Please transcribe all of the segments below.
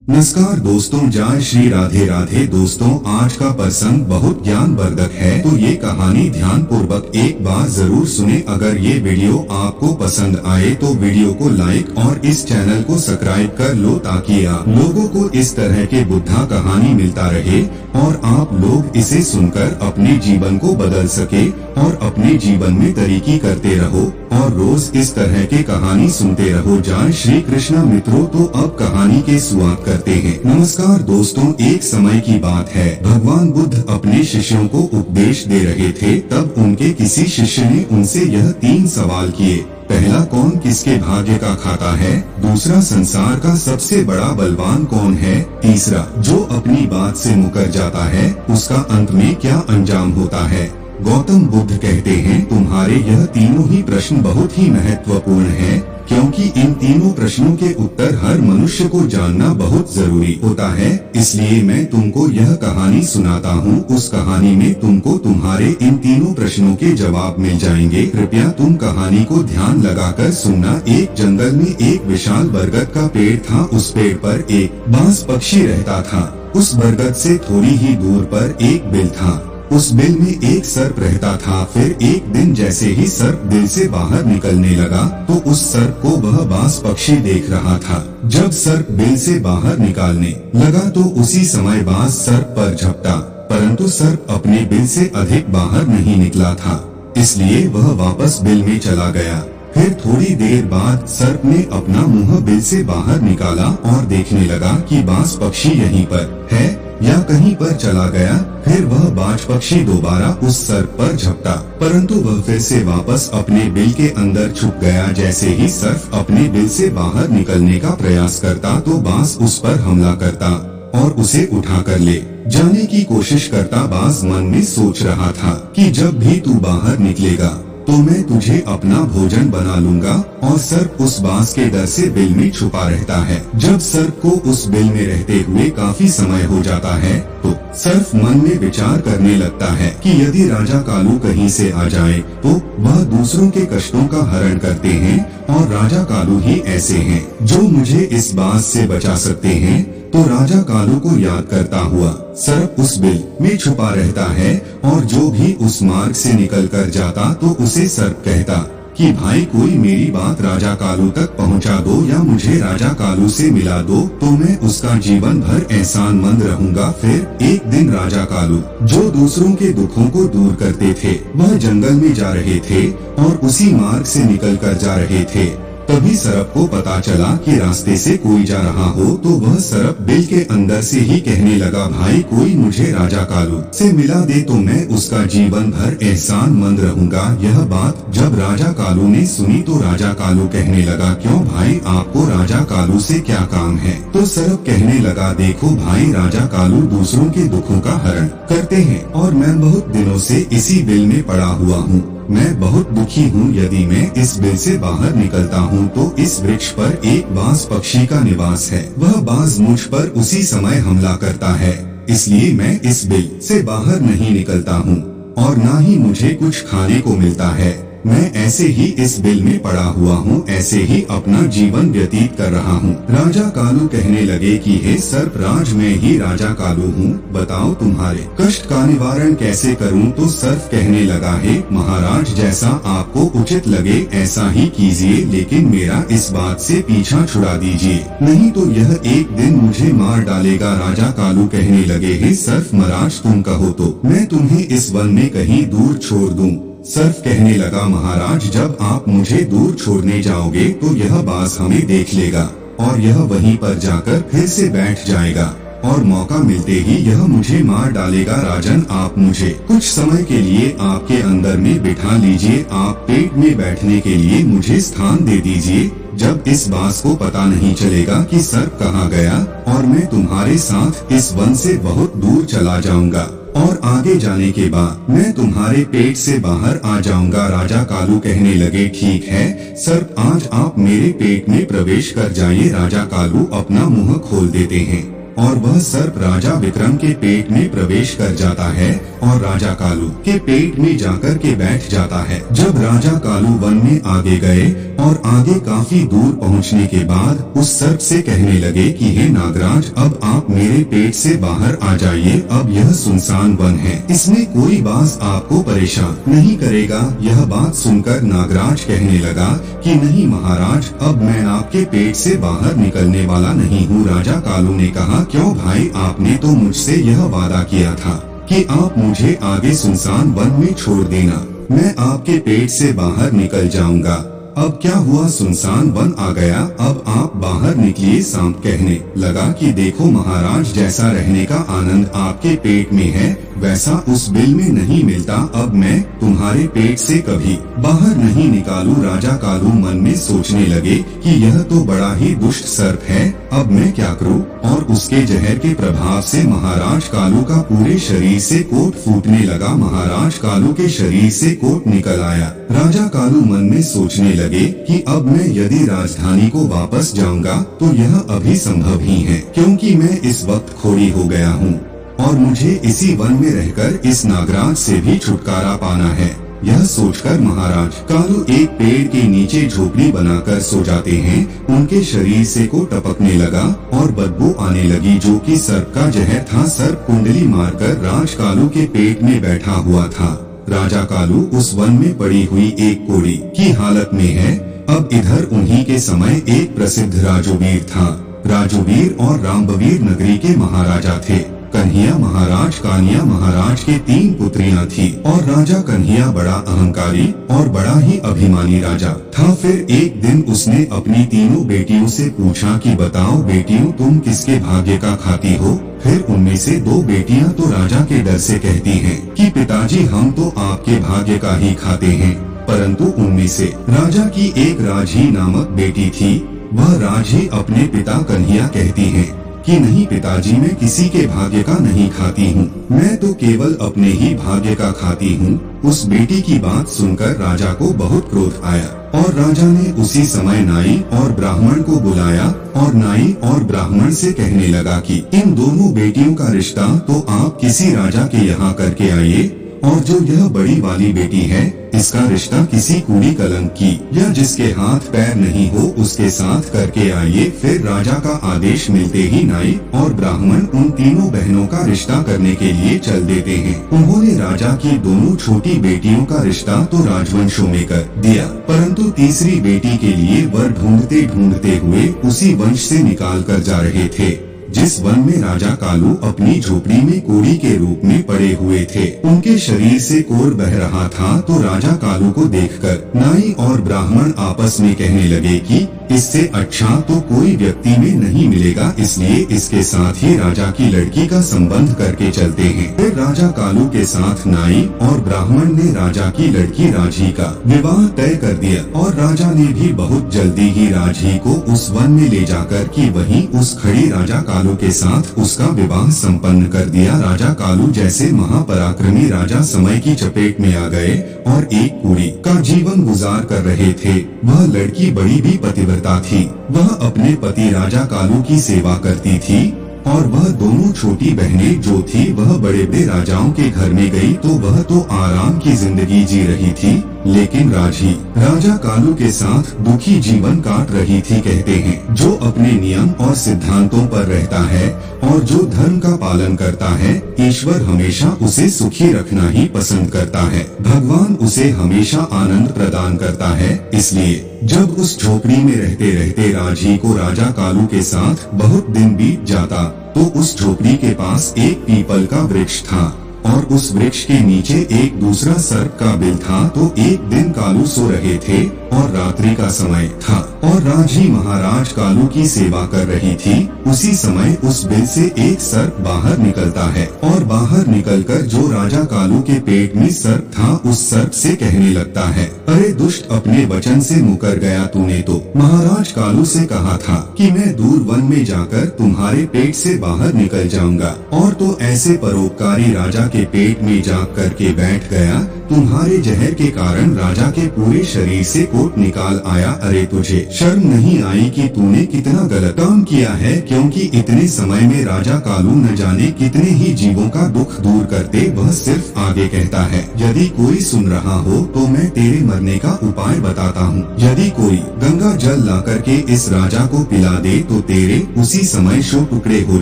नमस्कार दोस्तों, जय श्री राधे राधे। दोस्तों, आज का प्रसंग बहुत ज्ञानवर्धक है, तो ये कहानी ध्यान पूर्वक एक बार जरूर सुने। अगर ये वीडियो आपको पसंद आए तो वीडियो को लाइक और इस चैनल को सब्सक्राइब कर लो, ताकि आप लोगों को इस तरह के बुद्धा कहानी मिलता रहे और आप लोग इसे सुनकर अपने जीवन को बदल सके और अपने जीवन में तरक्की करते रहो और रोज इस तरह के कहानी सुनते रहो। जय श्री कृष्ण मित्रों, तो अब कहानी के शुरुआत करते हैं। नमस्कार दोस्तों, एक समय की बात है, भगवान बुद्ध अपने शिष्यों को उपदेश दे रहे थे। तब उनके किसी शिष्य ने उनसे यह 3 सवाल किए। पहला, कौन किसके भाग्य का खाता है? दूसरा, संसार का सबसे बड़ा बलवान कौन है? तीसरा, जो अपनी बात से मुकर जाता है उसका अंत में क्या अंजाम होता है? गौतम बुद्ध कहते हैं, तुम्हारे यह तीनों ही प्रश्न बहुत ही महत्वपूर्ण हैं, क्योंकि इन तीनों प्रश्नों के उत्तर हर मनुष्य को जानना बहुत जरूरी होता है। इसलिए मैं तुमको यह कहानी सुनाता हूँ। उस कहानी में तुमको तुम्हारे इन तीनों प्रश्नों के जवाब मिल जाएंगे। कृपया तुम कहानी को ध्यान लगाकर सुनना। एक जंगल में एक विशाल बरगद का पेड़ था। उस पेड़ पर एक बाज पक्षी रहता था। उस बरगद से थोड़ी ही दूर पर एक बिल था। उस बिल में एक सर्प रहता था। फिर एक दिन जैसे ही सर्प बिल से बाहर निकलने लगा तो उस सर्प को वह बाज पक्षी देख रहा था। जब सर्प बिल से बाहर निकालने लगा तो उसी समय बाज सर्प पर झपटा, परंतु सर्प अपने बिल से अधिक बाहर नहीं निकला था, इसलिए वह वापस बिल में चला गया। फिर थोड़ी देर बाद सर्प ने अपना मुंह बिल से बाहर निकाला और देखने लगा कि बाज पक्षी यहीं पर है या कहीं पर चला गया। फिर वह बाज पक्षी दोबारा उस सर्प पर झपटा, परंतु वह फिर से वापस अपने बिल के अंदर छुप गया। जैसे ही सर्प अपने बिल से बाहर निकलने का प्रयास करता तो बाज उस पर हमला करता और उसे उठा कर ले जाने की कोशिश करता। बाज मन में सोच रहा था कि जब भी तू बाहर निकलेगा तो मैं तुझे अपना भोजन बना लूंगा। और सर्प उस बाज के डर से बिल में छुपा रहता है। जब सर्प को उस बिल में रहते हुए काफी समय हो जाता है तो सर्प मन में विचार करने लगता है कि यदि राजा कालू कहीं से आ जाए तो वह दूसरों के कष्टों का हरण करते हैं और राजा कालू ही ऐसे हैं जो मुझे इस बाज से बचा सकते हैं। तो राजा कालू को याद करता हुआ सर्प उस बिल में छुपा रहता है और जो भी उस मार्ग से निकल कर जाता तो उसे सर्प कहता कि भाई कोई मेरी बात राजा कालू तक पहुंचा दो या मुझे राजा कालू से मिला दो, तो मैं उसका जीवन भर एहसानमंद रहूंगा। फिर एक दिन राजा कालू, जो दूसरों के दुखों को दूर करते थे, वह जंगल में जा रहे थे और उसी मार्ग से निकल कर जा रहे थे। तभी सर्प को पता चला कि रास्ते से कोई जा रहा हो, तो वह सर्प बिल के अंदर से ही कहने लगा, भाई कोई मुझे राजा कालू से मिला दे तो मैं उसका जीवन भर एहसानमंद रहूंगा। यह बात जब राजा कालू ने सुनी तो राजा कालू कहने लगा, क्यों भाई, आपको राजा कालू से क्या काम है? तो सर्प कहने लगा, देखो भाई, राजा कालू दूसरों के दुखों का हरण करते हैं और मैं बहुत दिनों से इसी बिल में पड़ा हुआ हूँ। मैं बहुत दुखी हूँ। यदि मैं इस बिल से बाहर निकलता हूँ तो इस वृक्ष पर एक बाज पक्षी का निवास है। वह बाज मुझ पर उसी समय हमला करता है, इसलिए मैं इस बिल से बाहर नहीं निकलता हूँ और न ही मुझे कुछ खाने को मिलता है। मैं ऐसे ही इस बिल में पड़ा हुआ हूँ, ऐसे ही अपना जीवन व्यतीत कर रहा हूँ। राजा कालू कहने लगे कि हे सर्पराज, मैं ही राजा कालू हूँ, बताओ तुम्हारे कष्ट का निवारण कैसे करूँ? तो सर्प कहने लगा, हे महाराज, जैसा आपको उचित लगे ऐसा ही कीजिए, लेकिन मेरा इस बात से पीछा छुड़ा दीजिए, नहीं तो यह एक दिन मुझे मार डालेगा। राजा कालू कहने लगे, हे सर्प महाराज, तुम कहो तो मैं तुम्हें इस वन में कहीं दूर छोड़ दूं। सर्प कहने लगा, महाराज, जब आप मुझे दूर छोड़ने जाओगे तो यह बाज हमें देख लेगा और यह वहीं पर जाकर फिर से बैठ जाएगा और मौका मिलते ही यह मुझे मार डालेगा। राजन, आप मुझे कुछ समय के लिए आपके अंदर में बिठा लीजिए, आप पेट में बैठने के लिए मुझे स्थान दे दीजिए। जब इस बाज को पता नहीं चलेगा कि सर्प कहाँ गया और मैं तुम्हारे साथ इस वन से बहुत दूर चला जाऊंगा और आगे जाने के बाद मैं तुम्हारे पेट से बाहर आ जाऊंगा। राजा कालू कहने लगे, ठीक है सर्प, आज आप मेरे पेट में प्रवेश कर जाइए। राजा कालू अपना मुंह खोल देते हैं और वह सर्प राजा विक्रम के पेट में प्रवेश कर जाता है और राजा कालू के पेट में जाकर के बैठ जाता है। जब राजा कालू वन में आगे गए और आगे काफी दूर पहुंचने के बाद उस सर्प से कहने लगे कि हे नागराज, अब आप मेरे पेट से बाहर आ जाइए, अब यह सुनसान वन है, इसमें कोई बाज आपको परेशान नहीं करेगा। यह बात सुनकर नागराज कहने लगा कि नहीं महाराज, अब मैं आपके पेट से बाहर निकलने वाला नहीं हूँ। राजा कालू ने कहा, क्यों भाई, आपने तो मुझसे यह वादा किया था कि आप मुझे आगे सुनसान वन में छोड़ देना, मैं आपके पेट से बाहर निकल जाऊंगा। अब क्या हुआ, सुनसान वन आ गया, अब आप बाहर निकलिए। सांप कहने लगा कि देखो महाराज, जैसा रहने का आनंद आपके पेट में है वैसा उस बिल में नहीं मिलता, अब मैं तुम्हारे पेट से कभी बाहर नहीं निकालू। राजा कालू मन में सोचने लगे कि यह तो बड़ा ही दुष्ट सर्प है, अब मैं क्या करूं? और उसके जहर के प्रभाव से महाराज कालू का पूरे शरीर से कोट फूटने लगा। महाराज कालू के शरीर से कोट निकल आया। राजा कालू मन में सोचने लगे कि अब मैं यदि राजधानी को वापस जाऊंगा तो यह अभी संभव ही है, क्योंकि मैं इस वक्त खोड़ी हो गया हूँ और मुझे इसी वन में रहकर इस नागराज से भी छुटकारा पाना है। यह सोचकर महाराज कालू एक पेड़ के नीचे झोपड़ी बनाकर सो जाते हैं। उनके शरीर से को टपकने लगा और बदबू आने लगी, जो कि सर्प का जहर था। सर्प कुंडली मारकर राज कालू के पेट में बैठा हुआ था। राजा कालू उस वन में पड़ी हुई एक कोड़ी की हालत में है। अब इधर उन्हीं के समय एक प्रसिद्ध राजोवीर था। राजोवीर और रामबवीर नगरी के महाराजा थे। कन्हैया महाराज, कानिया महाराज के 3 पुत्रियां थी और राजा कन्हैया बड़ा अहंकारी और बड़ा ही अभिमानी राजा था। फिर एक दिन उसने अपनी तीनों बेटियों से पूछा कि बताओ बेटियों, तुम किसके भाग्य का खाती हो? फिर उनमें से 2 बेटियां तो राजा के डर से कहती हैं कि पिताजी, हम तो आपके भाग्य का ही खाते हैं। परंतु उनमें से राजा की एक राजी नामक बेटी थी। वह राजी अपने पिता कन्हैया कहती है कि नहीं पिताजी, मैं किसी के भाग्य का नहीं खाती हूँ, मैं तो केवल अपने ही भाग्य का खाती हूँ। उस बेटी की बात सुनकर राजा को बहुत क्रोध आया और राजा ने उसी समय नाई और ब्राह्मण को बुलाया और नाई और ब्राह्मण से कहने लगा कि इन दोनों बेटियों का रिश्ता तो आप किसी राजा के यहाँ करके आइए, और जो यह बड़ी वाली बेटी है इसका रिश्ता किसी कूड़ी कलंक की या जिसके हाथ पैर नहीं हो उसके साथ करके आइए। फिर राजा का आदेश मिलते ही नाई और ब्राह्मण उन तीनों बहनों का रिश्ता करने के लिए चल देते हैं। उन्होंने राजा की दोनों छोटी बेटियों का रिश्ता तो राजवंशों में कर दिया, परंतु तीसरी बेटी के लिए वर ढूंढते ढूंढते हुए उसी वंश से निकाल कर जा रहे थे जिस वन में राजा कालू अपनी झोपड़ी में कोड़ी के रूप में पड़े हुए थे। उनके शरीर से कोर बह रहा था तो राजा कालू को देखकर नाई और ब्राह्मण आपस में कहने लगे कि इससे अच्छा तो कोई व्यक्ति में नहीं मिलेगा, इसलिए इसके साथ ही राजा की लड़की का संबंध करके चलते हैं। फिर राजा कालू के साथ नाई और ब्राह्मण ने राजा की लड़की राजी का विवाह तय कर दिया और राजा ने भी बहुत जल्दी ही राजी को उस वन में ले जाकर कि वहीं उस खड़ी राजा कालू के साथ उसका विवाह संपन्न कर दिया। राजा कालू जैसे महापराक्रमी राजा समय की चपेट में आ गए और एक कुड़ी का जीवन गुजार कर रहे थे। वह लड़की बड़ी भी पतिव्रता थी। वह अपने पति राजा कालू की सेवा करती थी और वह दोनों छोटी बहनें जो थी वह बड़े बड़े राजाओं के घर में गई तो वह तो आराम की जिंदगी जी रही थी, लेकिन राजी राजा कालू के साथ दुखी जीवन काट रही थी। कहते हैं जो अपने नियम और सिद्धांतों पर रहता है और जो धर्म का पालन करता है, ईश्वर हमेशा उसे सुखी रखना ही पसंद करता है। भगवान उसे हमेशा आनंद प्रदान करता है। इसलिए जब उस झोपड़ी में रहते रहते राजी को राजा कालू के साथ बहुत दिन बीत जाता तो उस झोपड़ी के पास एक पीपल का वृक्ष था और उस वृक्ष के नीचे एक दूसरा सर्प का बिल था। तो एक दिन कालू सो रहे थे और रात्रि का समय था और राजी महाराज कालू की सेवा कर रही थी। उसी समय उस बिल से एक सर्प बाहर निकलता है और बाहर निकलकर जो राजा कालू के पेट में सर्प था उस सर्प से कहने लगता है, अरे दुष्ट, अपने वचन से मुकर गया तूने तो महाराज कालू से कहा था कि मैं दूर वन में जाकर तुम्हारे पेट से बाहर निकल जाऊंगा, और तो ऐसे परोपकारी राजा के पेट में जाग करके बैठ गया। तुम्हारे जहर के कारण राजा के पूरे शरीर से कोट निकाल आया। अरे तुझे शर्म नहीं आई कि तूने कितना गलत काम किया है, क्योंकि इतने समय में राजा कालू न जाने कितने ही जीवों का दुख दूर करते। वह सिर्फ आगे कहता है, यदि कोई सुन रहा हो तो मैं तेरे मरने का उपाय बताता हूँ। यदि कोई गंगा जल ला करके इस राजा को पिला दे तो तेरे उसी समय 100 टुकड़े हो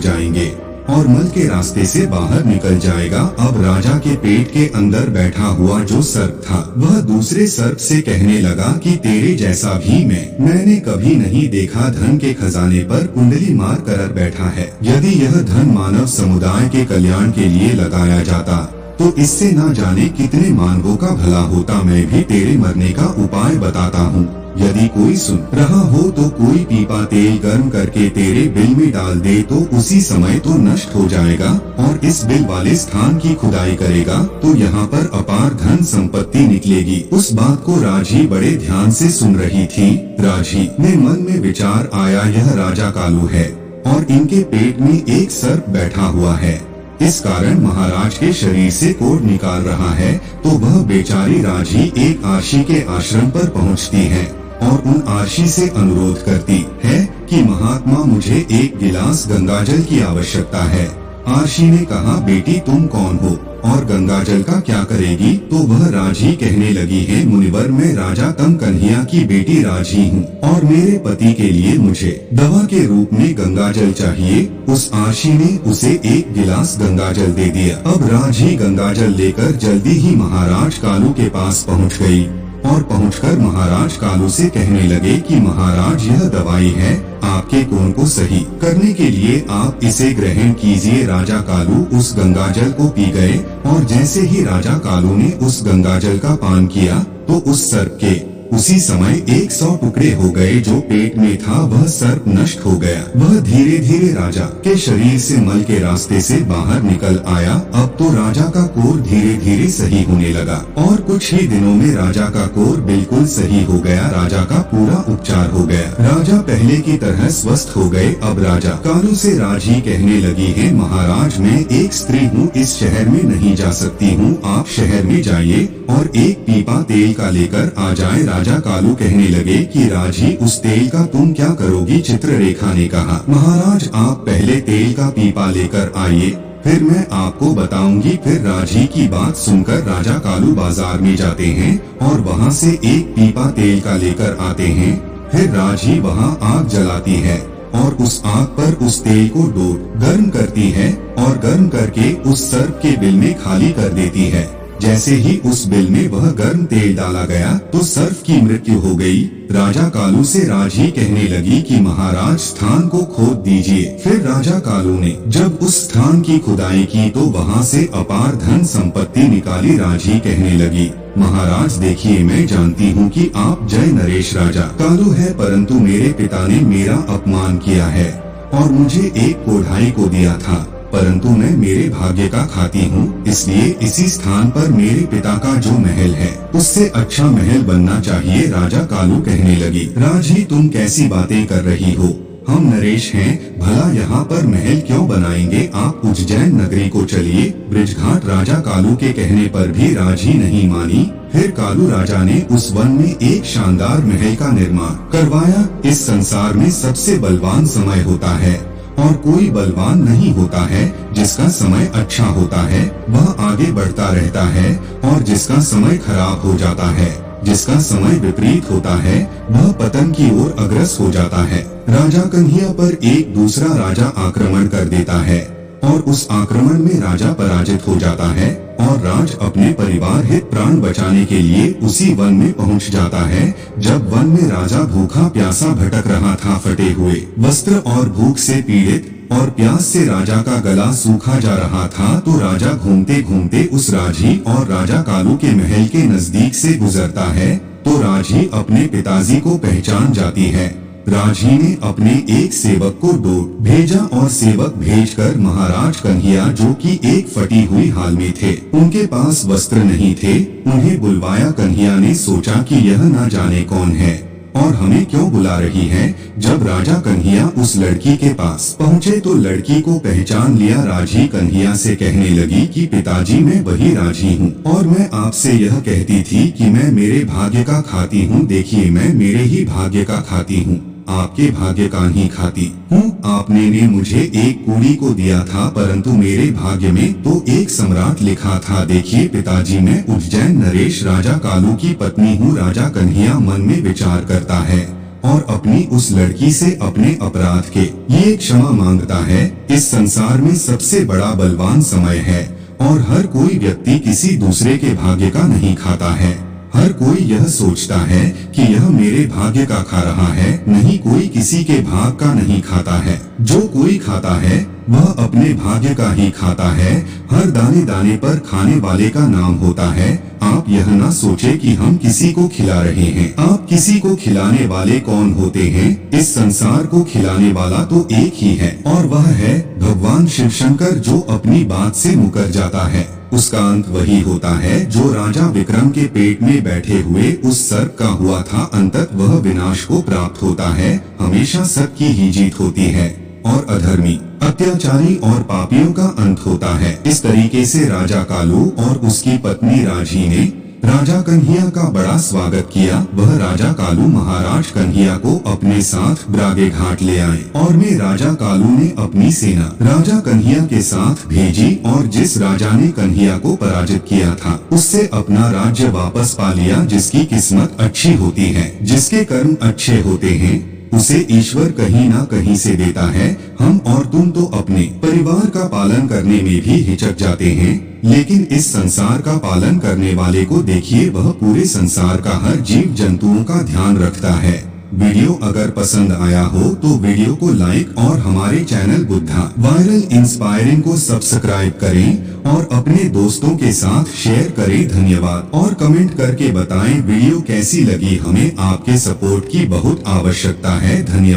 जाएंगे और मल के रास्ते से बाहर निकल जाएगा। अब राजा के पेट के अंदर बैठा हुआ जो सर्प था वह दूसरे सर्प से कहने लगा कि तेरे जैसा भी मैंने कभी नहीं देखा। धन के खजाने पर कुंडली मार कर बैठा है। यदि यह धन मानव समुदाय के कल्याण के लिए लगाया जाता तो इससे ना जाने कितने मानवों का भला होता। मैं भी तेरे मरने का उपाय बताता हूँ। यदि कोई सुन रहा हो तो कोई पीपा तेल गर्म करके तेरे बिल में डाल दे तो उसी समय तो नष्ट हो जाएगा। और इस बिल वाले स्थान की खुदाई करेगा तो यहाँ पर अपार धन संपत्ति निकलेगी। उस बात को राजी बड़े ध्यान से सुन रही थी। राजी ने मन में विचार आया, यह राजा कालू है और इनके पेट में एक सर्प बैठा हुआ है। इस कारण महाराज के शरीर से कोढ़ निकाल रहा है। तो वह बेचारी राजी एक आर्षी के आश्रम पर पहुंचती है और उन आर्षी से अनुरोध करती है कि महात्मा मुझे एक गिलास गंगाजल की आवश्यकता है। आर्षी ने कहा, बेटी तुम कौन हो और गंगाजल का क्या करेगी? तो वह राजी कहने लगी है, मुनिवर मैं राजा तम कन्हैया की बेटी राजी हूँ और मेरे पति के लिए मुझे दवा के रूप में गंगाजल चाहिए। उस आर्षी ने उसे एक गिलास गंगाजल दे दिया। अब राजी गंगाजल लेकर जल्दी ही महाराज कालू के पास पहुँच गयी और पहुंचकर महाराज कालू से कहने लगे कि महाराज यह दवाई है आपके कोढ़ को सही करने के लिए, आप इसे ग्रहण कीजिए। राजा कालू उस गंगाजल को पी गए और जैसे ही राजा कालू ने उस गंगाजल का पान किया तो उस सर्प के उसी समय 100 टुकड़े हो गए। जो पेट में था वह सर्प नष्ट हो गया। वह धीरे धीरे राजा के शरीर से मल के रास्ते से बाहर निकल आया। अब तो राजा का कोढ़ धीरे धीरे सही होने लगा और कुछ ही दिनों में राजा का कोढ़ बिल्कुल सही हो गया। राजा का पूरा उपचार हो गया। राजा पहले की तरह स्वस्थ हो गए। अब राजा कालू से राजी कहने लगी है, महाराज मैं एक स्त्री हूँ, इस शहर में नहीं जा सकती हूँ, आप शहर में जाइए और एक पीपा तेल का लेकर आ जाए। राजा कालू कहने लगे कि राजी उस तेल का तुम क्या करोगी? चित्ररेखा ने कहा, महाराज आप पहले तेल का पीपा लेकर आइए, फिर मैं आपको बताऊंगी। फिर राजी की बात सुनकर राजा कालू बाजार में जाते हैं और वहाँ से एक पीपा तेल का लेकर आते हैं। फिर राजी वहाँ आग जलाती है और उस आग पर उस तेल को डोब गर्म करती है और गर्म करके उस सर्प के बिल में खाली कर देती है। जैसे ही उस बिल में वह गर्म तेल डाला गया तो सर्प की मृत्यु हो गई। राजा कालू से राजी कहने लगी कि महाराज स्थान को खोद दीजिए। फिर राजा कालू ने जब उस स्थान की खुदाई की तो वहाँ से अपार धन संपत्ति निकाली। राजी कहने लगी, महाराज देखिए मैं जानती हूँ कि आप जय नरेश राजा कालू है, परंतु मेरे पिता ने मेरा अपमान किया है और मुझे एक कोढ़ाई को दिया था, परंतु मैं मेरे भाग्य का खाती हूँ, इसलिए इसी स्थान पर मेरे पिता का जो महल है उससे अच्छा महल बनना चाहिए। राजा कालू कहने लगी, राजी तुम कैसी बातें कर रही हो? हम नरेश हैं, भला यहाँ पर महल क्यों बनाएंगे? आप उज्जैन नगरी को चलिए। ब्रिजघाट राजा कालू के कहने पर भी राजी नहीं मानी। फिर कालू राजा ने उस वन में एक शानदार महल का निर्माण करवाया। इस संसार में सबसे बलवान समय होता है और कोई बलवान नहीं होता है। जिसका समय अच्छा होता है वह आगे बढ़ता रहता है और जिसका समय खराब हो जाता है, जिसका समय विपरीत होता है, वह पतन की ओर अग्रसर हो जाता है। राजा कन्हैया पर एक दूसरा राजा आक्रमण कर देता है और उस आक्रमण में राजा पराजित हो जाता है और राज अपने परिवार हित प्राण बचाने के लिए उसी वन में पहुंच जाता है। जब वन में राजा भूखा प्यासा भटक रहा था, फटे हुए वस्त्र और भूख से पीड़ित और प्यास से राजा का गला सूखा जा रहा था, तो राजा घूमते घूमते उस राजी और राजा कालू के महल के नजदीक से गुजरता है। तो राजी अपने पिताजी को पहचान जाती है। राजी ने अपने एक सेवक को डोट भेजा और सेवक भेजकर महाराज कन्हैया, जो कि एक फटी हुई हाल में थे, उनके पास वस्त्र नहीं थे, उन्हें बुलवाया। कन्हैया ने सोचा कि यह न जाने कौन है और हमें क्यों बुला रही है। जब राजा कन्हैया उस लड़की के पास पहुँचे तो लड़की को पहचान लिया राजी कन्हैया से कहने लगी कि पिताजी मैं वही राजी हूँ और मैं आपसे यह कहती थी कि मैं मेरे भाग्य का खाती हूँ। देखिए मैं मेरे ही भाग्य का खाती हूँ, आपके भाग्य का नहीं खाती हूँ। आपने ने मुझे एक कुड़ी को दिया था परंतु मेरे भाग्य में तो एक सम्राट लिखा था। देखिए पिताजी मैं उज्जैन नरेश राजा कालू की पत्नी हूँ। राजा कन्हैया मन में विचार करता है और अपनी उस लड़की से अपने अपराध के लिए क्षमा मांगता है। इस संसार में सबसे बड़ा बलवान समय है और हर कोई व्यक्ति किसी दूसरे के भाग्य का नहीं खाता है। हर कोई यह सोचता है कि यह मेरे भाग्य का खा रहा है, नहीं कोई किसी के भाग का नहीं खाता है। जो कोई खाता है वह अपने भाग्य का ही खाता है। हर दाने दाने पर खाने वाले का नाम होता है। आप यह ना सोचे कि हम किसी को खिला रहे हैं। आप किसी को खिलाने वाले कौन होते हैं? इस संसार को खिलाने वाला तो एक ही है और वह है भगवान शिव शंकर, जो अपनी बात से मुकर जाता है उसका अंत वही होता है जो राजा विक्रम के पेट में बैठे हुए उस सर्प का हुआ था। अंतत वह विनाश को प्राप्त होता है। हमेशा सत्य की ही जीत होती है और अधर्मी, अत्याचारी और पापियों का अंत होता है। इस तरीके से राजा कालू और उसकी पत्नी राजी ने राजा कन्हैया का बड़ा स्वागत किया। वह राजा कालू महाराज कन्हैया को अपने साथ ब्रागे घाट ले आए और में राजा कालू ने अपनी सेना राजा कन्हैया के साथ भेजी और जिस राजा ने कन्हैया को पराजित किया था उससे अपना राज्य वापस पा लिया। जिसकी किस्मत अच्छी होती है, जिसके कर्म अच्छे होते हैं, उसे ईश्वर कहीं ना कहीं से देता है। हम और तुम तो अपने परिवार का पालन करने में भी हिचक जाते हैं, लेकिन इस संसार का पालन करने वाले को देखिए, वह पूरे संसार का हर जीव जंतुओं का ध्यान रखता है। वीडियो अगर पसंद आया हो तो वीडियो को लाइक और हमारे चैनल बुद्धा वायरल इंस्पायरिंग को सब्सक्राइब करें और अपने दोस्तों के साथ शेयर करें। धन्यवाद और कमेंट करके बताएं वीडियो कैसी लगी। हमें आपके सपोर्ट की बहुत आवश्यकता है। धन्यवाद।